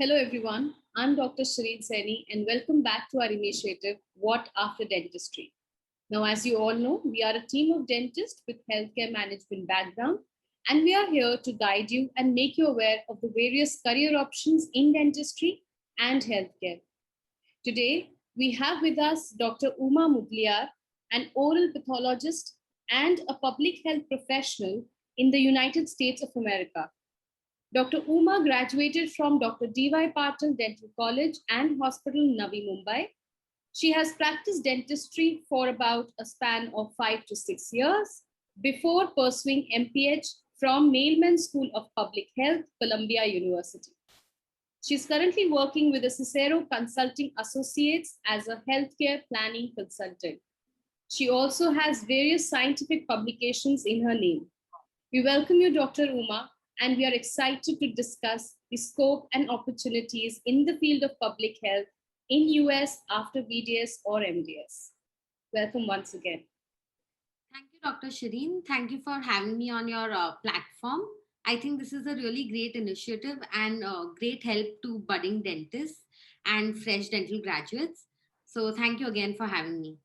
Hello everyone, I'm Dr. Shireen Saini and welcome back to our initiative, What After Dentistry. Now, as you all know, we are a team of dentists with healthcare management background and we are here to guide you and make you aware of the various career options in dentistry and healthcare. Today, we have with us Dr. Uma Mudliar, an oral pathologist and a public health professional in the United States of America. Dr. Uma graduated from Dr. D.Y. Patil Dental College and Hospital, Navi Mumbai. She has practiced dentistry for about a span of 5 to 6 years before pursuing MPH from Mailman School of Public Health, Columbia University. She's currently working with the Cicero Consulting Associates as a healthcare planning consultant. She also has various scientific publications in her name. We welcome you, Dr. Uma, and we are excited to discuss the scope and opportunities in the field of public health in US after BDS or MDS. Welcome once again. Thank you, Dr. Shireen. Thank you for having me on your platform. I think this is a really great initiative and great help to budding dentists and fresh dental graduates. So thank you again for having me.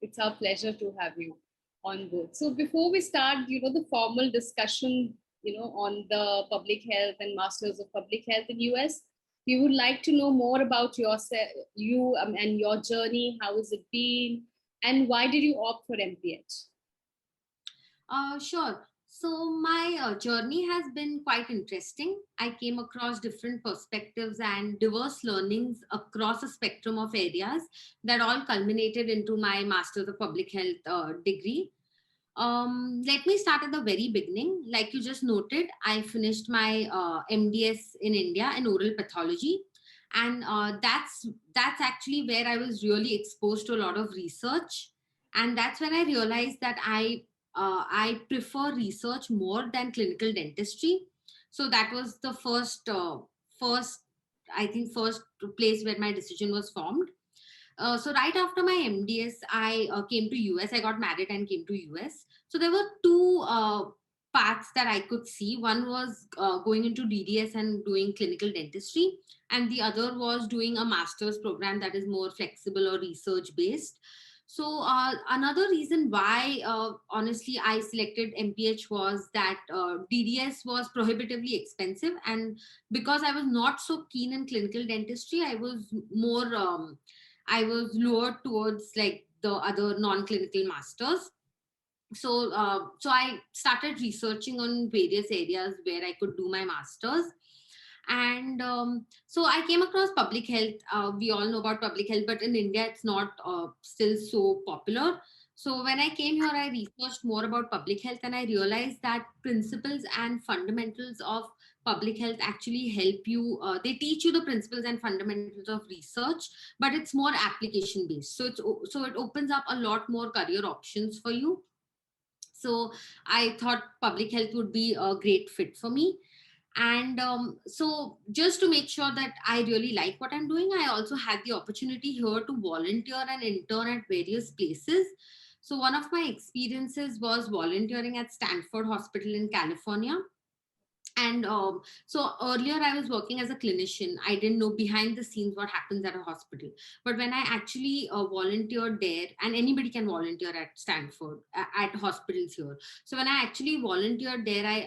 It's our pleasure to have you on board. So before we start, the formal discussion, on the public health and Masters of Public Health in US, we would like to know more about you and your journey. How has it been? And why did you opt for MPH? Sure. So my journey has been quite interesting. I came across different perspectives and diverse learnings across a spectrum of areas that all culminated into my Master's of Public Health degree. Let me start at the very beginning. Like you just noted, I finished my MDS in India in oral pathology, and that's actually where I was really exposed to a lot of research, and that's when I realized that I prefer research more than clinical dentistry. So that was the first I think first place where my decision was formed. So right after my MDS, I came to US. I got married and came to US. So there were two paths that I could see. One was going into DDS and doing clinical dentistry, and the other was doing a master's program that is more flexible or research based. So another reason why, honestly, I selected MPH was that DDS was prohibitively expensive, and because I was not so keen in clinical dentistry, I was lured towards like the other non-clinical masters. So I started researching on various areas where I could do my masters. And so I came across public health. We all know about public health, but in India, it's not still so popular. So when I came here, I researched more about public health and I realized that principles and fundamentals of public health actually help you. They teach you the principles and fundamentals of research, but it's more application based. So it opens up a lot more career options for you. So I thought public health would be a great fit for me. And so just to make sure that I really like what I'm doing, I also had the opportunity here to volunteer and intern at various places. So one of my experiences was volunteering at Stanford Hospital in California. And so earlier I was working as a clinician. I didn't know behind the scenes what happens at a hospital. But when I actually volunteered there, and anybody can volunteer at Stanford, at hospitals here. So when I actually volunteered there, I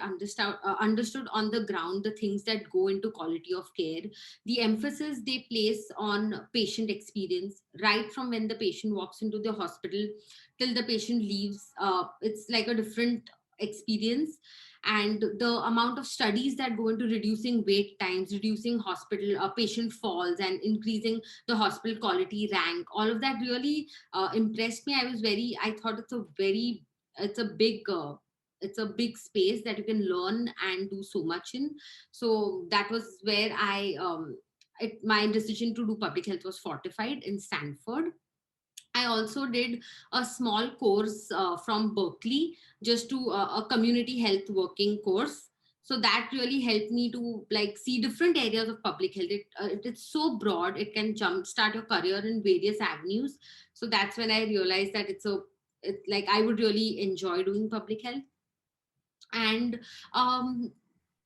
understood on the ground the things that go into quality of care, the emphasis they place on patient experience, right from when the patient walks into the hospital till the patient leaves. It's like a different experience, and the amount of studies that go into reducing wait times, reducing hospital patient falls, and increasing the hospital quality rank, all of that really impressed me. I thought it's a big it's a big space that you can learn and do so much in. So that was where my decision to do public health was fortified in Stanford. I also did a small course from Berkeley, just to a community health working course. So that really helped me to like see different areas of public health. It's so broad; it can jumpstart your career in various avenues. So that's when I realized that it's like I would really enjoy doing public health. And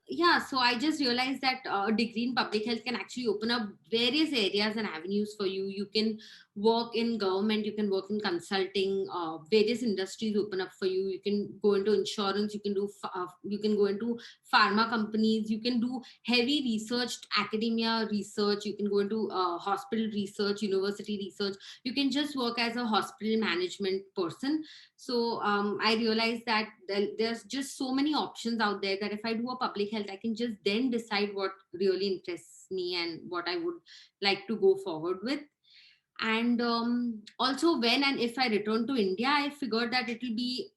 yeah, so I just realized that a degree in public health can actually open up various areas and avenues for you. You can work in government, you can work in consulting, various industries open up for you. You can go into insurance, you can you can go into pharma companies, you can do heavy researched academia research, you can go into hospital research, university research. You can just work as a hospital management person. So I realized that there's just so many options out there that if I do a public health, I can just then decide what really interests me and what I would like to go forward with. And also, when and if I return to India, I figured that it will be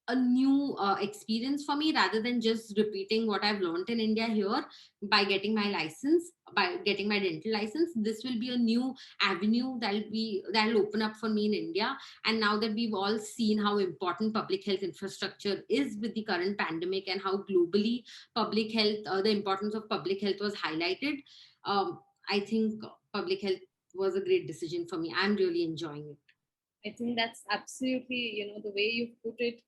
a new experience for me rather than just repeating what I've learned in India here by getting my license, by getting my dental license. This will be a new avenue that'll open up for me in India. And now that we've all seen how important public health infrastructure is with the current pandemic and how globally public health, the importance of public health was highlighted, I think public health was a great decision for me. I'm really enjoying it. I think that's absolutely, the way you put it.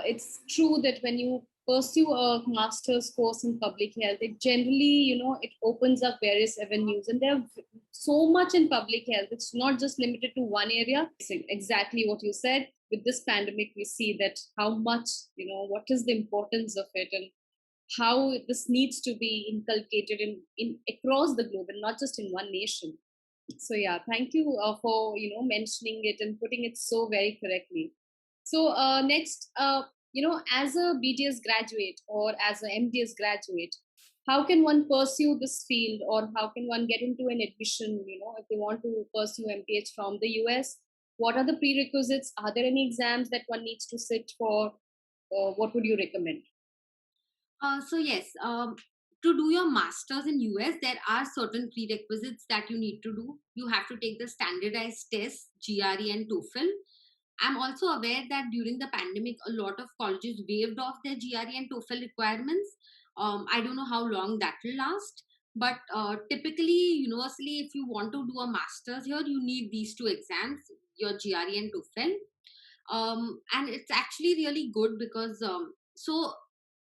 It's true that when you pursue a master's course in public health, it generally, it opens up various avenues, and there's so much in public health. It's not just limited to one area. It's exactly what you said. With this pandemic, we see that how much, what is the importance of it, and how this needs to be inculcated in across the globe and not just in one nation. So yeah, thank you for mentioning it and putting it so very correctly. So next, as a BDS graduate or as an MDS graduate, how can one pursue this field, or how can one get into an admission? If they want to pursue MPH from the US, what are the prerequisites? Are there any exams that one needs to sit for? What would you recommend? So yes, to do your masters in US, there are certain prerequisites that you need to do. You have to take the standardized tests, GRE and TOEFL. I'm also aware that during the pandemic, a lot of colleges waived off their GRE and TOEFL requirements. I don't know how long that will last, but typically, universally, if you want to do a master's here, you need these two exams, your GRE and TOEFL. And it's actually really good because so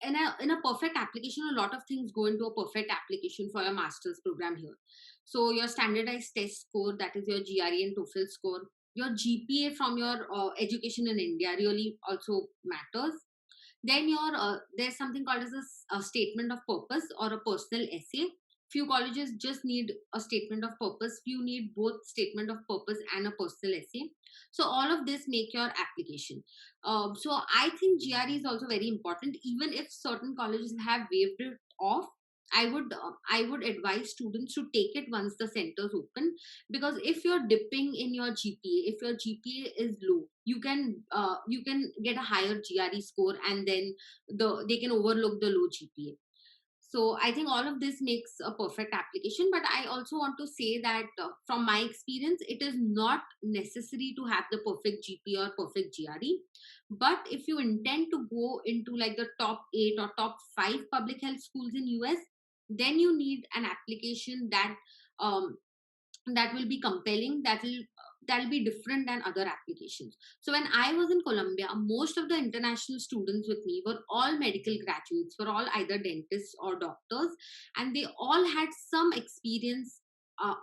in a perfect application, a lot of things go into a perfect application for your master's program here. So your standardized test score, that is your GRE and TOEFL score, your GPA from your education in India really also matters. Then your there's something called as a statement of purpose or a personal essay. Few colleges just need a statement of purpose, few need both statement of purpose and a personal essay. So all of this make your application. So I think GRE is also very important, even if certain colleges have waived it off. I would advise students to take it once the centers open, because if you're dipping in your GPA, if your GPA is low, you can get a higher GRE score, and then they can overlook the low GPA. So I think all of this makes a perfect application. But I also want to say that from my experience, it is not necessary to have the perfect GPA or perfect GRE. But if you intend to go into like the top 8 or top 5 public health schools in US, then you need an application um, that will be compelling, that'll be different than other applications. So when I was in Colombia, most of the international students with me were all medical graduates, were all either dentists or doctors, and they all had some experience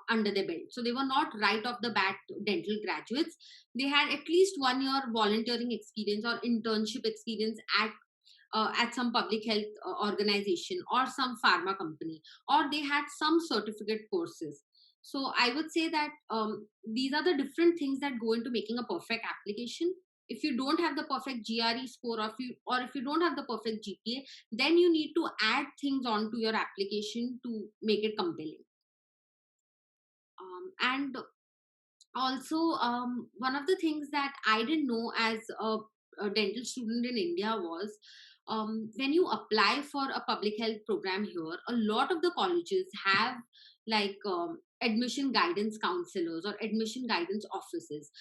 under their belt. So they were not right off the bat dental graduates. They had at least 1 year volunteering experience or internship experience at some public health organization or some pharma company, or they had some certificate courses. So I would say that these are the different things that go into making a perfect application. If you don't have the perfect GRE score, or if you don't have the perfect GPA, then you need to add things onto your application to make it compelling. And also, one of the things that I didn't know as a dental student in India was, when you apply for a public health program here, a lot of the colleges have like admission guidance counselors or admission guidance offices.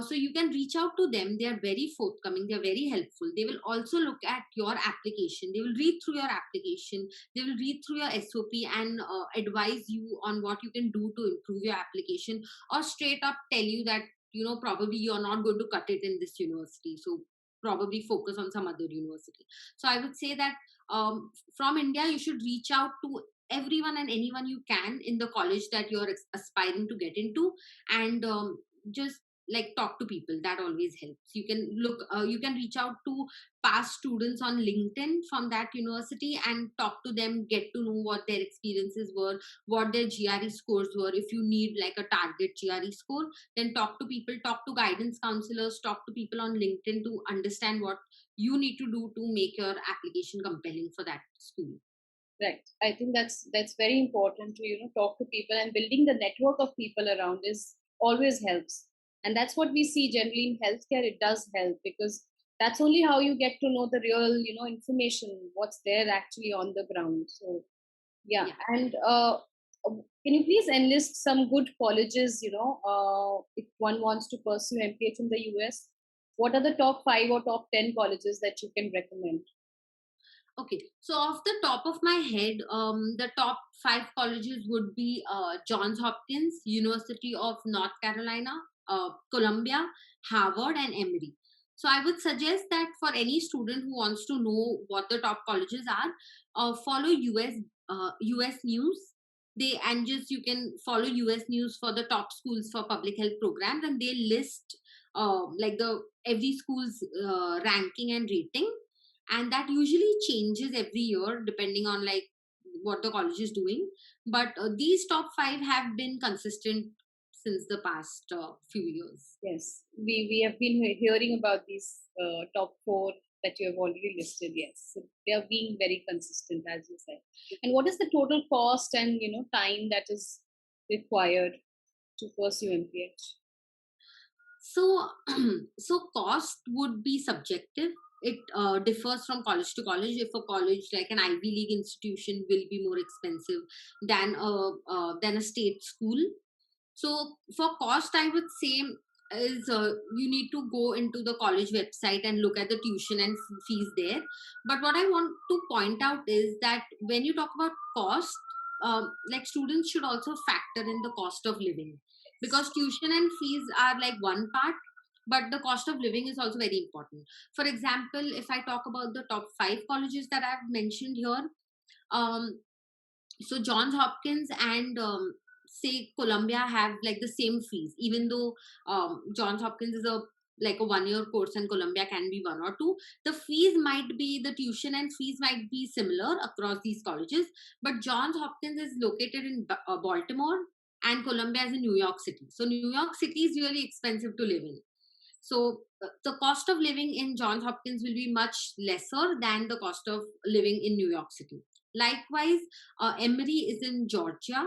So you can reach out to them. They are very forthcoming, they are very helpful. They will also look at your application, they will read through your application, they will read through your SOP and advise you on what you can do to improve your application, or straight up tell you that probably you're not going to cut it in this university, so probably focus on some other university. So I would say that from India, you should reach out to everyone and anyone you can in the college that you're aspiring to get into, and just like talk to people. That always helps. You can you can reach out to past students on LinkedIn from that university and talk to them, get to know what their experiences were, what their GRE scores were. If you need like a target GRE score, then talk to people, talk to guidance counselors, talk to people on LinkedIn to understand what you need to do to make your application compelling for that school. Right. I think that's very important to talk to people, and building the network of people around is always helps. And that's what we see generally in healthcare. It does help because that's only how you get to know the real information, what's there actually on the ground. So yeah. Yeah. And can you please enlist some good colleges? If one wants to pursue MPH in the US, what are the top 5 or top 10 colleges that you can recommend? Okay, so off the top of my head, the top 5 colleges would be Johns Hopkins, University of North Carolina, Columbia, Harvard, and Emory. So I would suggest that for any student who wants to know what the top colleges are, follow US news. And just you can follow US news for the top schools for public health programs, and they list like the every school's ranking and rating, and that usually changes every year depending on like what the college is doing. But these top 5 have been consistent since the past few years. Yes, we have been hearing about these top 4 that you have already listed. Yes, so they are being very consistent, as you said. And what is the total cost and time that is required to pursue MPH? So so cost would be subjective. It differs from college to college. If a college like an Ivy League institution will be more expensive than a state school. So for cost, I would say is you need to go into the college website and look at the tuition and fees there. But what I want to point out is that when you talk about cost, like students should also factor in the cost of living, because tuition and fees are like one part, but the cost of living is also very important. For example, if I talk about the top 5 colleges that I've mentioned here, um, so Johns Hopkins and say Columbia have like the same fees, even though Johns Hopkins is a like a 1-year course and Columbia can be 1 or 2. The fees might be, the tuition and fees might be similar across these colleges, but Johns Hopkins is located in Baltimore and Columbia is in New York City. So New York City is really expensive to live in. So the cost of living in Johns Hopkins will be much lesser than the cost of living in New York City. Likewise, Emory is in Georgia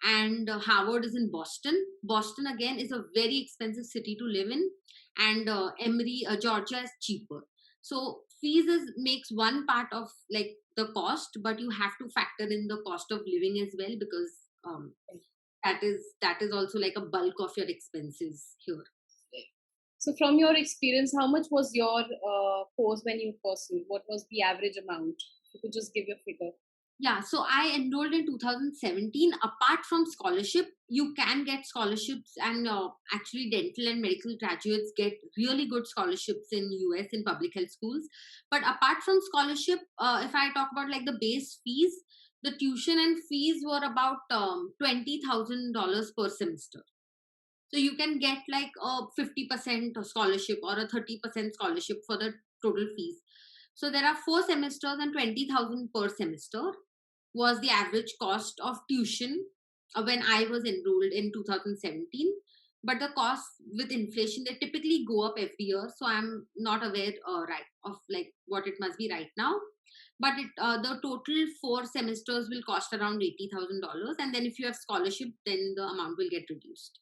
and Harvard is in Boston. Boston again is a very expensive city to live in, and Emory, Georgia is cheaper. So fees makes one part of like the cost, but you have to factor in the cost of living as well, because that is also like a bulk of your expenses here. So from your experience, how much was your course when you pursued? What was the average amount? If you could just give your figure. Yeah, so I enrolled in 2017. Apart from scholarship, you can get scholarships, and actually dental and medical graduates get really good scholarships in US in public health schools. But apart from scholarship, if I talk about like the base fees, the tuition and fees were about $20,000 per semester. So you can get like a 50% scholarship or a 30% scholarship for the total fees. So there are 4 semesters and 20,000 per semester was the average cost of tuition when I was enrolled in 2017. But the costs with inflation, they typically go up every year. So I'm not aware right of like what it must be right now. But the total 4 semesters will cost around $80,000, and then if you have scholarship, then the amount will get reduced.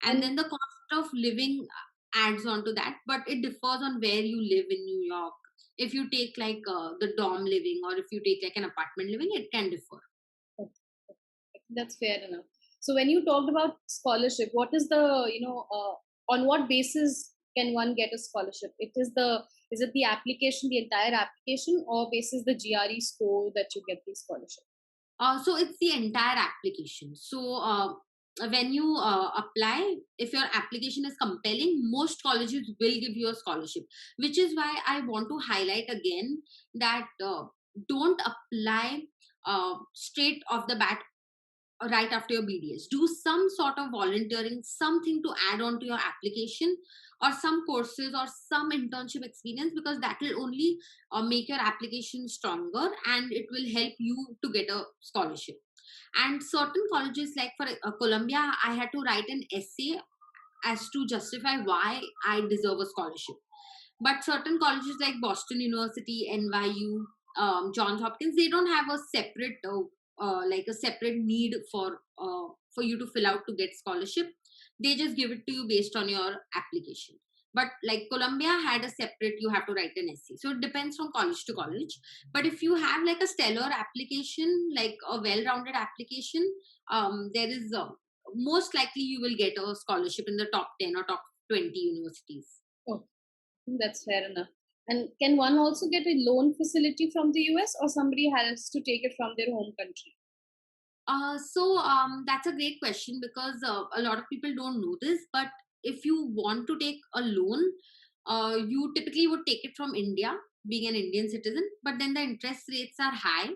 And then the cost of living adds on to that, but it differs on where you live in New York. If you take like the dorm living, or if you take like an apartment living, it can differ. That's fair enough. So when you talked about scholarship, what is the on what basis can one get a scholarship? Is it the application, the entire application, or basis the GRE score that you get the scholarship? So it's the entire application. So when you apply, if your application is compelling, most colleges will give you a scholarship, which is why I want to highlight again that don't apply straight off the bat right after your BDS. Do some sort of volunteering, something to add on to your application, or some courses or some internship experience, because that will only make your application stronger and it will help you to get a scholarship. And certain colleges, like for Columbia, I had to write an essay as to justify why I deserve a scholarship. But certain colleges like Boston University, NYU, Johns Hopkins, they don't have a separate like a separate need for you to fill out to get scholarship. They just give it to you based on your application. But like Columbia had a separate, you have to write an essay. So it depends from college to college. But if you have like a stellar application, like a well-rounded application, there is most likely you will get a scholarship in the top 10 or top 20 universities. Oh, that's fair enough. And can one also get a loan facility from the US, or somebody has to take it from their home country? That's a great question, because a lot of people don't know this. But if you want to take a loan, you typically would take it from India, being an Indian citizen. But then the interest rates are high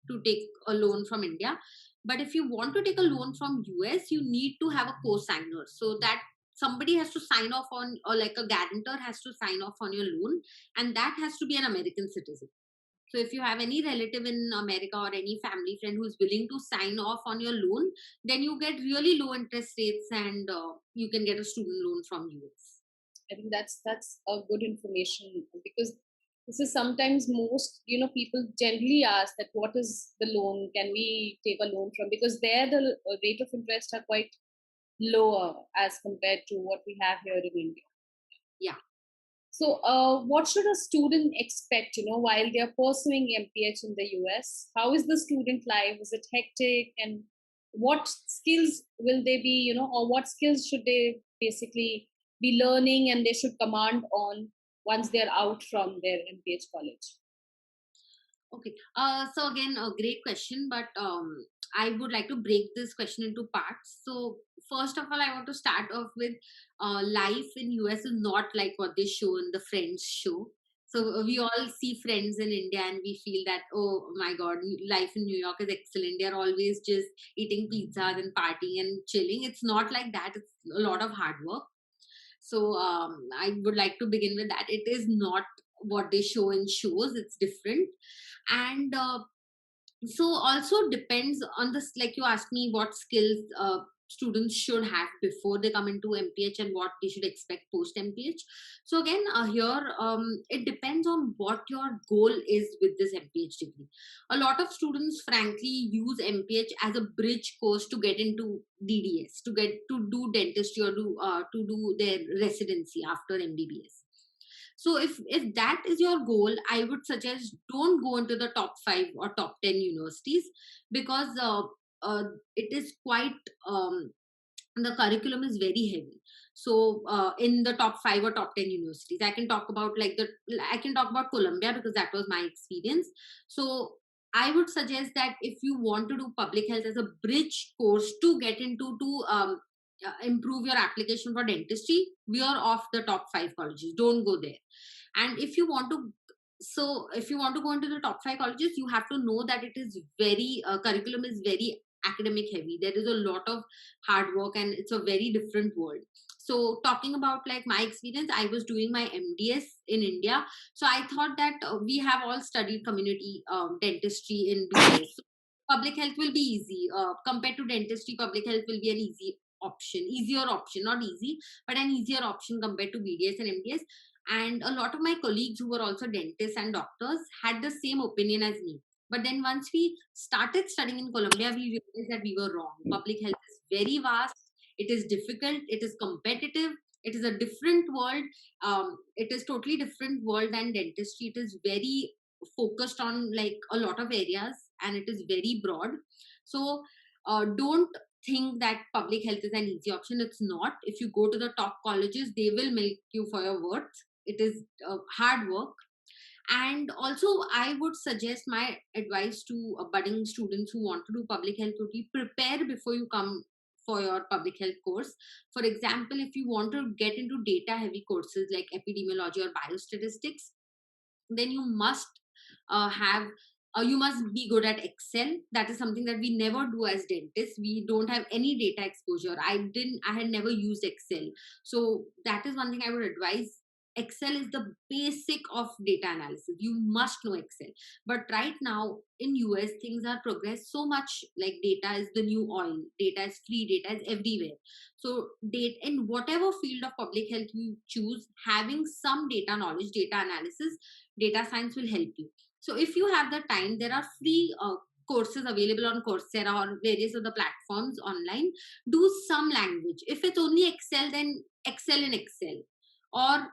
to take a loan from India. But if you want to take a loan from US, you need to have a co-signer, so that somebody has to sign off on, or like a guarantor has to sign off on your loan, and that has to be an American citizen. So if you have any relative in America or any family friend who's willing to sign off on your loan, then you get really low interest rates, and you can get a student loan from US. I think that's a good information, because this is sometimes most people generally ask that what is the loan, can we take a loan from, because there the rate of interest are quite lower as compared to what we have here in India. Yeah. So, what should a student expect, while they are pursuing MPH in the US? How is the student life? Is it hectic? And what skills will they be, or what skills should they basically be learning and they should command on once they're out from their MPH college? Okay. So again, a great question, but I would like to break this question into parts. So first of all, I want to start off with life in US is not like what they show in the Friends show. So we all see Friends in India and we feel that, oh my God, life in New York is excellent. They're always just eating pizzas and partying and chilling. It's not like that. It's a lot of hard work. So I would like to begin with that. It is not what they show in shows. It's different. And so also depends on this, like you asked me what skills students should have before they come into MPH and what they should expect post MPH. So again, here it depends on what your goal is with this MPH degree. A lot of students frankly use MPH as a bridge course to get into DDS, to get to do dentistry, or to do their residency after MBBS. So if that is your goal, I would suggest don't go into the top 5 or top 10 universities, because it is quite the curriculum is very heavy. So in the top 5 or top 10 universities, I can talk about Columbia, because that was my experience. So I would suggest that if you want to do public health as a bridge course to get into to improve your application for dentistry, we are off the top 5 colleges. Don't go there. And if you want to, if you want to go into the top 5 colleges, you have to know that it is very curriculum is very academic heavy. There is a lot of hard work and it's a very different world. So talking about like my experience, I was doing my MDS in India. So I thought that we have all studied community dentistry in BDS. So public health will be easy. Compared to dentistry, public health will be an easier option, not easy, but an easier option compared to BDS and MDS. And a lot of my colleagues who were also dentists and doctors had the same opinion as me. But then once we started studying in Columbia, we realized that we were wrong. Public health is very vast, it is difficult, it is competitive, it is a different world. It is totally different world than dentistry. It is very focused on like a lot of areas and it is very broad. So don't think that public health is an easy option. It's not. If you go to the top colleges, they will milk you for your worth. It is hard work. And also I would suggest, my advice to budding students who want to do public health would be prepare before you come for your public health course. For example, if you want to get into data heavy courses like epidemiology or biostatistics, then you must have You must be good at Excel. That is something that we never do as dentists. We don't have any data exposure. I had never used Excel. So that is one thing I would advise. Excel is the basic of data analysis. You must know Excel. But right now in US, things are progressed so much, like data is the new oil. Data is free, data is everywhere. So data in whatever field of public health you choose, having some data knowledge, data analysis, data science will help you. So if you have the time, there are free courses available on Coursera or various other platforms online. Do some language. If it's only Excel, then excel in Excel. Or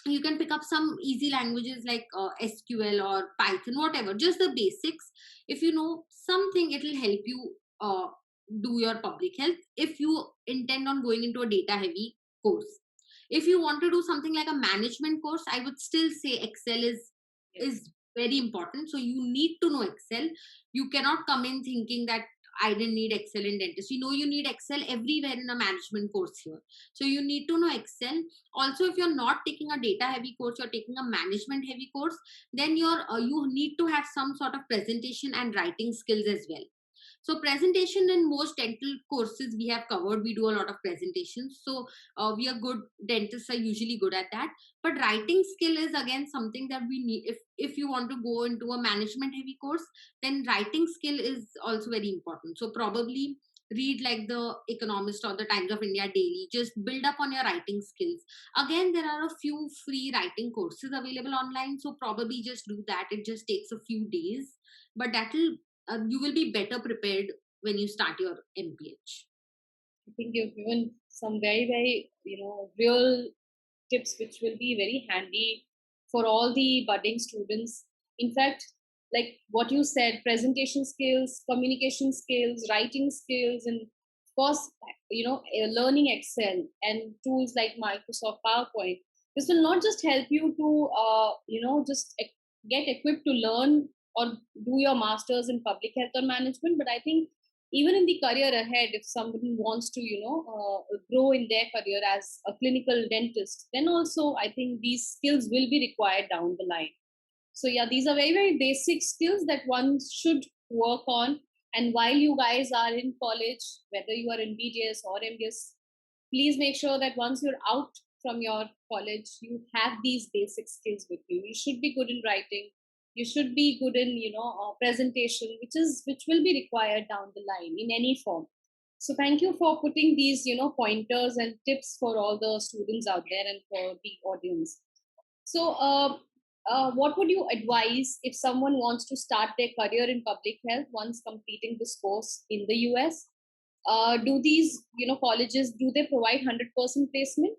you can pick up some easy languages like SQL or Python, whatever, just the basics. If you know something, it will help you do your public health if you intend on going into a data heavy course. If you want to do something like a management course, I would still say Excel is very important. So you need to know Excel. You cannot come in thinking that I didn't need Excel in dentistry. No, you need Excel everywhere in a management course here. So you need to know Excel. Also, if you're not taking a data heavy course, you're taking a management heavy course, then you need to have some sort of presentation and writing skills as well. So presentation in most dental courses we have covered. We do a lot of presentations. So we are good, dentists are usually good at that. But writing skill is again something that we need. If you want to go into a management heavy course, then writing skill is also very important. So probably read like the Economist or the Times of India daily. Just build up on your writing skills. Again, there are a few free writing courses available online. So probably just do that. It just takes a few days, but that will you will be better prepared when you start your MPH. I think you've given some very, very, real tips which will be very handy for all the budding students. In fact, like what you said, presentation skills, communication skills, writing skills, and of course, learning Excel and tools like Microsoft PowerPoint. This will not just help you to, get equipped to learn or do your masters in public health or management, but I think even in the career ahead, if somebody wants to grow in their career as a clinical dentist, then also I think these skills will be required down the line. So yeah, these are very, very basic skills that one should work on. And while you guys are in college, whether you are in BDS or MDS, please make sure that once you're out from your college, you have these basic skills with you. You should be good in writing. You should be good in presentation, which will be required down the line in any form. So thank you for putting these pointers and tips for all the students out there and for the audience. So what would you advise if someone wants to start their career in public health once completing this course in the US? Do these colleges, do they provide 100% placement?